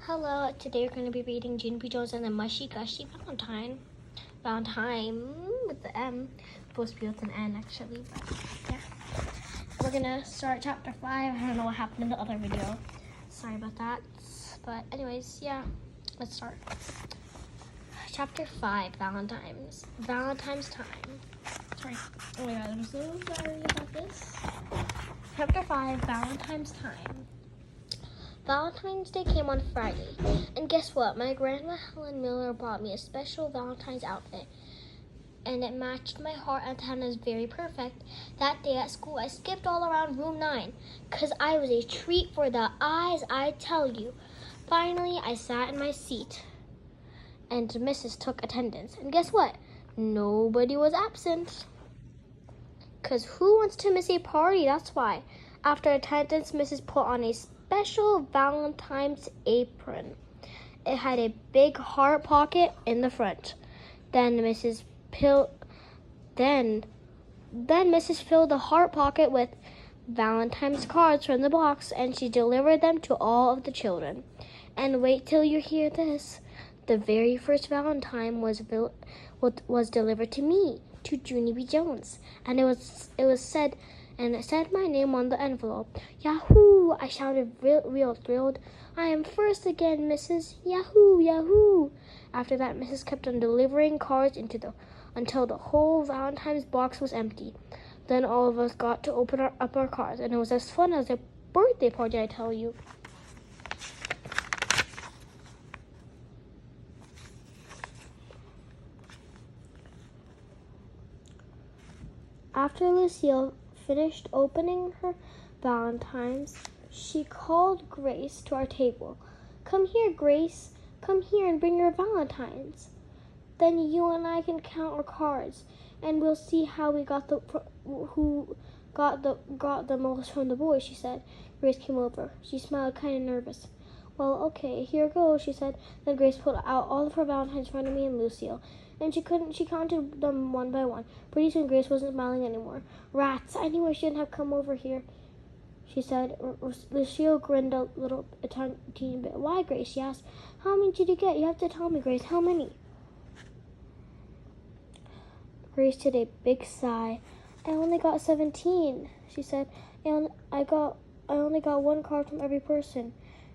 Hello, today we're going to be reading Junie and the Mushy, Gushy Valentine. Valentime with the M. Supposed to be with an N actually, but yeah. We're going to start chapter 5. I don't know what happened in the other video. Sorry about that. But anyways, yeah, let's start. Chapter 5, Valentine's time. Sorry. Oh my god, I'm so sorry about this. Chapter 5, Valentine's time. Valentine's Day came on Friday, and guess what? My grandma Helen Miller bought me a special Valentine's outfit, and it matched my heart antennas very perfect. That day at school, I skipped all around room 9, 'cause I was a treat for the eyes, I tell you. Finally, I sat in my seat, and Mrs. took attendance, and guess what? Nobody was absent. 'Cause who wants to miss a party? That's why. After attendance, Mrs. put on a special Valentine's apron. It had a big heart pocket in the front. Then Mrs. filled the heart pocket with Valentine's cards from the box, and she delivered them to all of the children. And wait till you hear this. The very first Valentine was delivered to me, to Junie B. Jones, and it said my name on the envelope. Yahoo! I shouted, real thrilled. I am first again, Mrs. Yahoo! Yahoo! After that, Mrs. kept on delivering cards until the whole Valentine's box was empty. Then all of us got to open up our cards, and it was as fun as a birthday party, I tell you. After Lucille finished opening her Valentines, she called Grace to our table. Come here, Grace. Come here and bring your Valentines. Then you and I can count our cards, and we'll see how we who got the most from the boys, she said. Grace came over. She smiled kind of nervous. Well, okay, here goes, she said. Then Grace pulled out all of her Valentines in front of me and Lucille, and she counted them one by one. Pretty soon Grace wasn't smiling anymore. Rats, I knew I shouldn't have come over here, she said. Lucille grinned a teeny bit. Why, Grace, she asked. How many did you get? You have to tell me, Grace. How many? Grace did a big sigh. I only got 17, she said. And I only got one card from every person.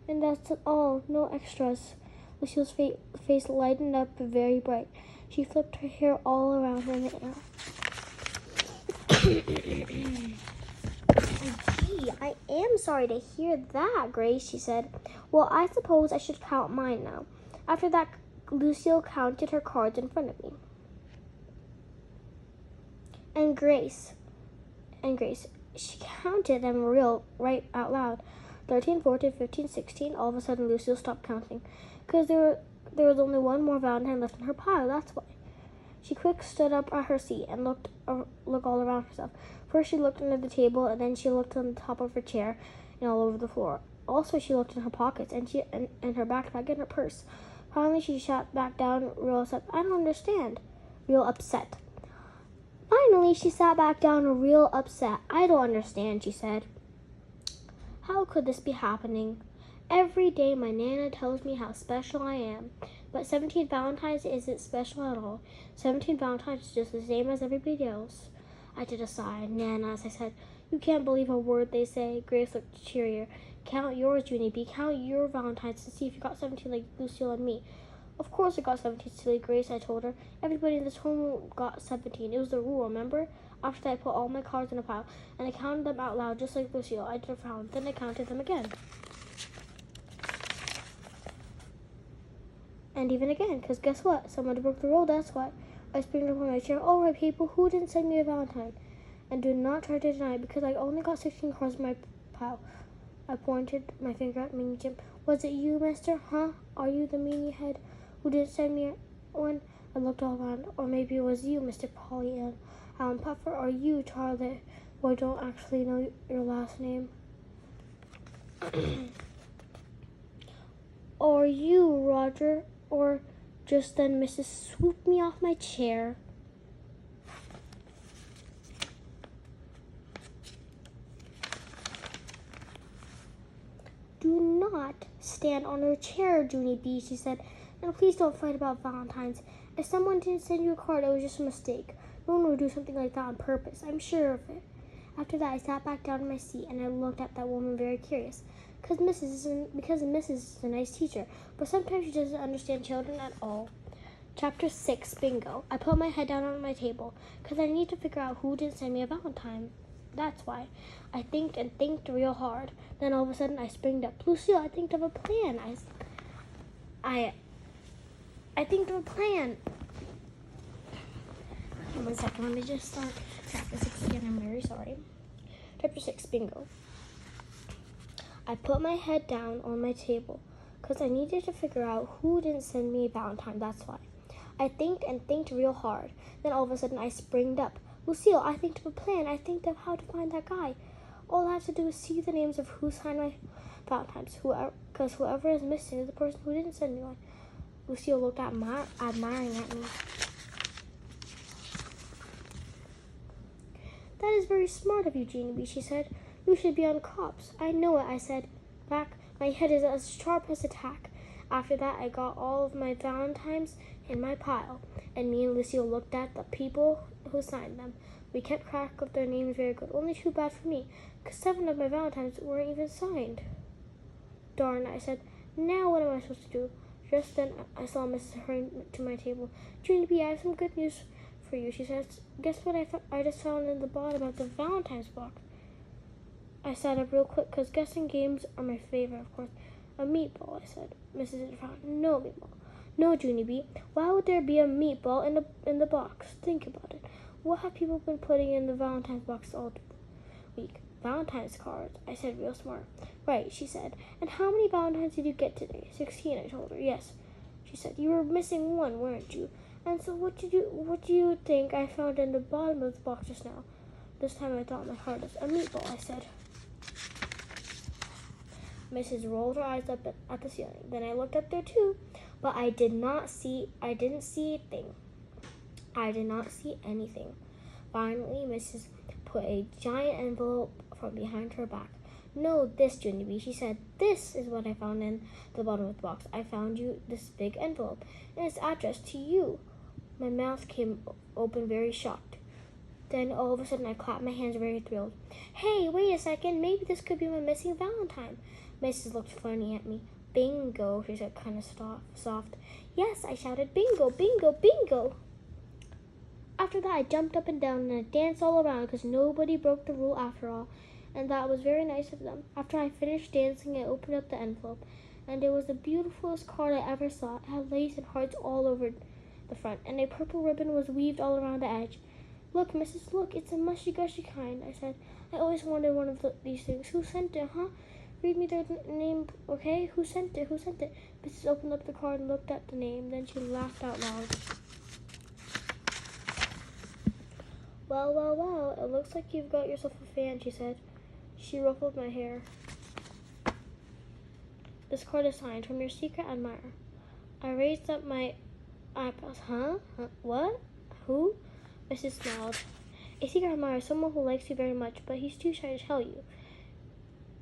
And that's all, no extras. Lucille's face lightened up very bright. She flipped her hair all around her in the air. Gee, I am sorry to hear that, Grace, she said. Well, I suppose I should count mine now. After that, Lucille counted her cards in front of me. And Grace, she counted them right out loud. 13, 14, 15, 16. All of a sudden, Lucille stopped counting, because there was only one more Valentine left in her pile, that's why. She quick stood up at her seat and looked all around herself. First, she looked under the table, and then she looked on the top of her chair and all over the floor. Also, she looked in her pockets and her backpack and her purse. Finally, she sat back down real upset. I don't understand. Real upset. Finally, she sat back down real upset. I don't understand, she said. How could this be happening? Every day my Nana tells me how special I am, but 17 Valentines isn't special at all. 17 Valentines is just the same as everybody else. I did a sigh. Nanas, I said. You can't believe a word they say. Grace looked cheerier. Count yours, Junie B. Count your Valentines and see if you got 17 like Lucille and me. Of course I got 17, silly Grace, I told her. Everybody in this home got 17. It was the rule, remember? After that, I put all my cards in a pile, and I counted them out loud, just like Lucille. I did a frown. Then I counted them again. And even again, because guess what? Somebody broke the rule, that's why. I sprang up on my chair. All right, people, who didn't send me a Valentine? And do not try to deny it, because I only got 16 cards in my pile. I pointed my finger at Meanie Jim. Was it you, mister? Huh? Are you the meanie head who didn't send me one? I looked all around. Or maybe it was you, Mr. Polly and Alan Puffer, or you, Charlotte, who I don't actually know your last name. Or you, Roger, or just then Mrs. swooped me off my chair. Do not stand on her chair, Junie B, she said. And please don't fight about Valentine's. If someone didn't send you a card, it was just a mistake. No one would do something like that on purpose. I'm sure of it. After that, I sat back down in my seat and I looked at that woman very curious. Because Mrs. is a nice teacher, but sometimes she doesn't understand children at all. Chapter 6, Bingo. I put my head down on my table because I need to figure out who didn't send me a Valentine. That's why. I thinked and thinked real hard. Then all of a sudden I springed up. Lucille, I think of a plan. I think of a plan. 1 second, let me just start chapter 6 again. I'm very sorry. Chapter 6, Bingo. I put my head down on my table because I needed to figure out who didn't send me a Valentine. That's why. I thinked and thinked real hard. Then all of a sudden I springed up. Lucille, I think of a plan. I think of how to find that guy. All I have to do is see the names of who signed my Valentines. Because whoever is missing is the person who didn't send me one. Lucille looked admiring at me. That is very smart of you, Junie, she said. You should be on cops. I know it, I said back. My head is as sharp as a tack. After that, I got all of my Valentines in my pile, and me and Lucille looked at the people who signed them. We kept track of their names very good. Only too bad for me, because 7 of my Valentines weren't even signed. Darn, I said. Now what am I supposed to do? Just then, I saw Mrs. hurrying to my table. Junie B, I have some good news for you, she said. Guess what I just found in the bottom of the Valentine's box? I sat up real quick, because guessing games are my favorite, of course. A meatball, I said. Mrs. found no meatball. No, Junie B. Why would there be a meatball in the box? Think about it. What have people been putting in the Valentine's box all week? Valentine's cards, I said real smart. Right, she said. And how many Valentines did you get today? 16, I told her. Yes, she said. You were missing one, weren't you? And so what do you think I found in the bottom of the box just now? This time I thought my hardest. A meatball, I said. Mrs. rolled her eyes up at the ceiling. Then I looked up there too, but I didn't see a thing. I did not see anything. Finally, Mrs. put a giant envelope from behind her back. No, this, Junie B, she said. This is what I found in the bottom of the box. I found you this big envelope, and it's addressed to you. My mouth came open very shocked. Then all of a sudden I clapped my hands very thrilled. Hey, wait a second. Maybe this could be my missing Valentine. Mrs. looked funny at me. Bingo, she said kind of soft. Yes, I shouted, bingo, bingo, bingo. After that, I jumped up and down and I danced all around because nobody broke the rule after all. And that was very nice of them. After I finished dancing, I opened up the envelope. And it was the beautifulest card I ever saw. It had lace and hearts all over the front. And a purple ribbon was weaved all around the edge. Look, Mrs., look, it's a Mushy Gushy kind, I said. I always wanted one of these things. Who sent it, huh? Read me their name, okay? Who sent it? Mrs. opened up the card and looked at the name. Then she laughed out loud. Well, it looks like you've got yourself a fan, she said. She ruffled my hair. This card is signed from your secret admirer. I raised up my eyebrows. Huh? What? Who? Mrs. smiled. A secret admirer is someone who likes you very much, but he's too shy to tell you.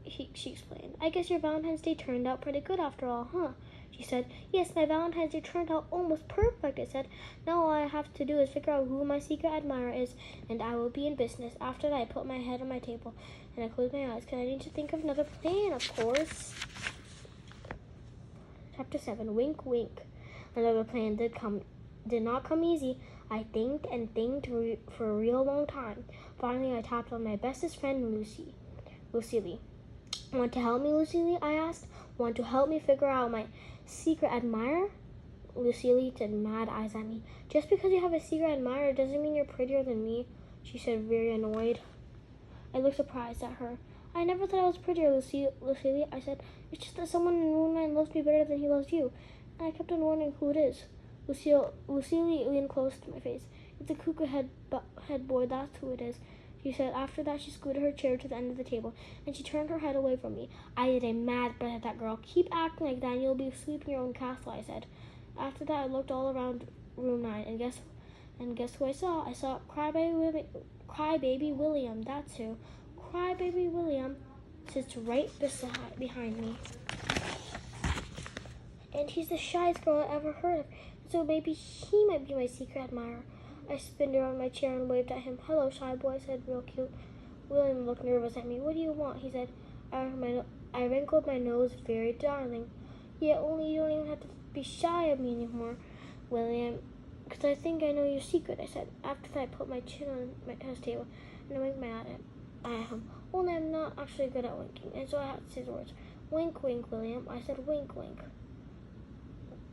She explained. I guess your Valentine's Day turned out pretty good after all, huh? She said. Yes, my Valentine's Day turned out almost perfect, I said. Now all I have to do is figure out who my secret admirer is, and I will be in business. After that, I put my head on my table, and I closed my eyes, because I need to think of another plan, of course. Chapter 7, Wink, Wink. Another plan did not come easy. I thinked and thinked for a real long time. Finally, I tapped on my bestest friend, Lucille. Want to help me, Lucille? I asked. Want to help me figure out my secret admirer? Lucille did mad eyes at me. Just because you have a secret admirer doesn't mean you're prettier than me, she said, very annoyed. I looked surprised at her. I never thought I was prettier, Lucille, I said. It's just that someone in Moonlight loves me better than he loves you. And I kept on wondering who it is. Lucille leaned close to my face. It's a cuckoo head boy, that's who it is, she said. After that, she scooted her chair to the end of the table, and she turned her head away from me. I did a mad breath at that girl. Keep acting like that, and you'll be sweeping your own castle, I said. After that, I looked all around room 9, and guess who I saw? I saw Crybaby William, that's who. Crybaby William sits right behind me. And he's the shyest girl I ever heard of. So maybe he might be my secret admirer. I spinned around my chair and waved at him. Hello, shy boy, I said, real cute. William looked nervous at me. What do you want? He said. I wrinkled my nose. Very darling. Yeah, only you don't even have to be shy of me anymore, William, because I think I know your secret, I said. After that, I put my chin on his table and I winked my eye at him. Only I'm not actually good at winking, and so I had to say the words. Wink, wink, William. I said, wink, wink.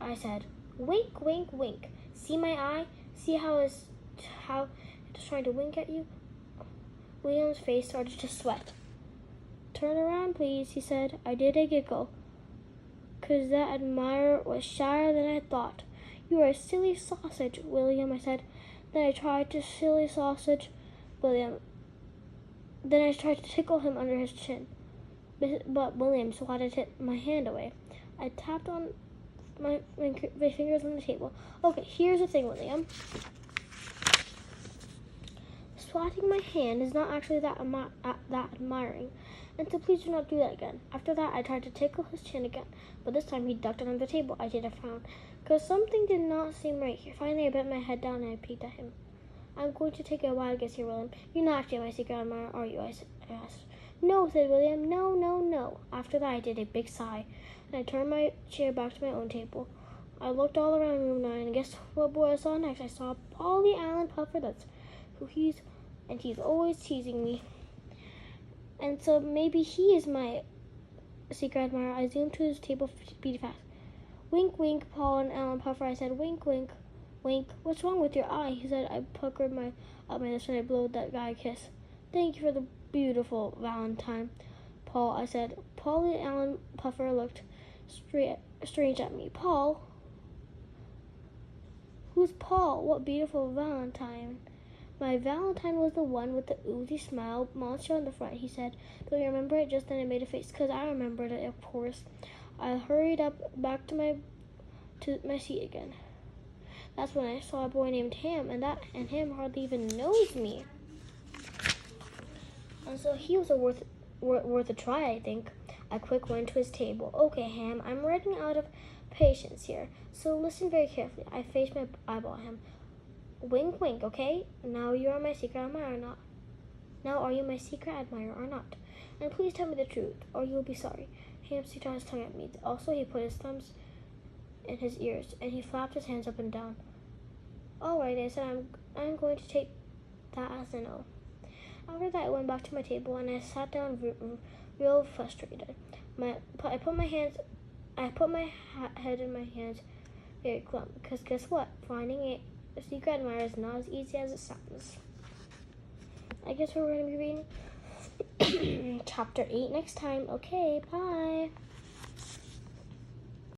I said, wink, wink, wink. See my eye? See how it's trying to wink at you? William's face started to sweat. Turn around, please, he said. I did a giggle, 'cause that admirer was shyer than I thought. You are a silly sausage, William, I said. Then I tried to tickle him under his chin. But William swatted my hand away. I tapped on my fingers on the table. Okay, here's the thing, William. Swatting my hand is not actually that admiring, and so please do not do that again. After that, I tried to tickle his chin again, but this time he ducked under the table. I did a frown, because something did not seem right here. Finally, I bent my head down and I peeked at him. I'm going to take a wild guess here, William. You're not actually my secret admirer, are you? I asked. No, said William. No, no, no. After that, I did a big sigh, and I turned my chair back to my own table. I looked all around room 9, and guess what boy I saw next? I saw Polly Allen Puffer. That's who he's always teasing me. And so maybe he is my secret admirer. I zoomed to his table pretty fast. Wink, wink, Paul and Allen Puffer. I said, wink, wink, wink. What's wrong with your eye? He said. I puckered my lips and I blowed that guy a kiss. Thank you for the beautiful Valentime, Paul, I said. Paul and Allen Puffer looked strange at me. Paul? Who's Paul? What beautiful Valentine. My Valentine was the one with the oozy smile monster on the front, he said. Don't you remember it? Just then I made a face, 'cause I remembered it, of course. I hurried back to my seat again. That's when I saw a boy named Ham, and Ham hardly even knows me. And so he was worth a try, I think. I quick went to his table. Okay, Ham, I'm running out of patience here, so listen very carefully. I faced my eyeball at him. Wink, wink, okay? Now you are my secret admirer or not? Now are you my secret admirer or not? And please tell me the truth, or you'll be sorry. Ham stuck out his tongue at me. Also, he put his thumbs in his ears, and he flapped his hands up and down. All right, I said, I'm going to take that as a no. After that, I went back to my table, and I sat down real frustrated. I put my head in my hands very glum, because guess what? Finding a secret admirer is not as easy as it sounds. I guess we're going to be reading chapter 8 next time. Okay, bye.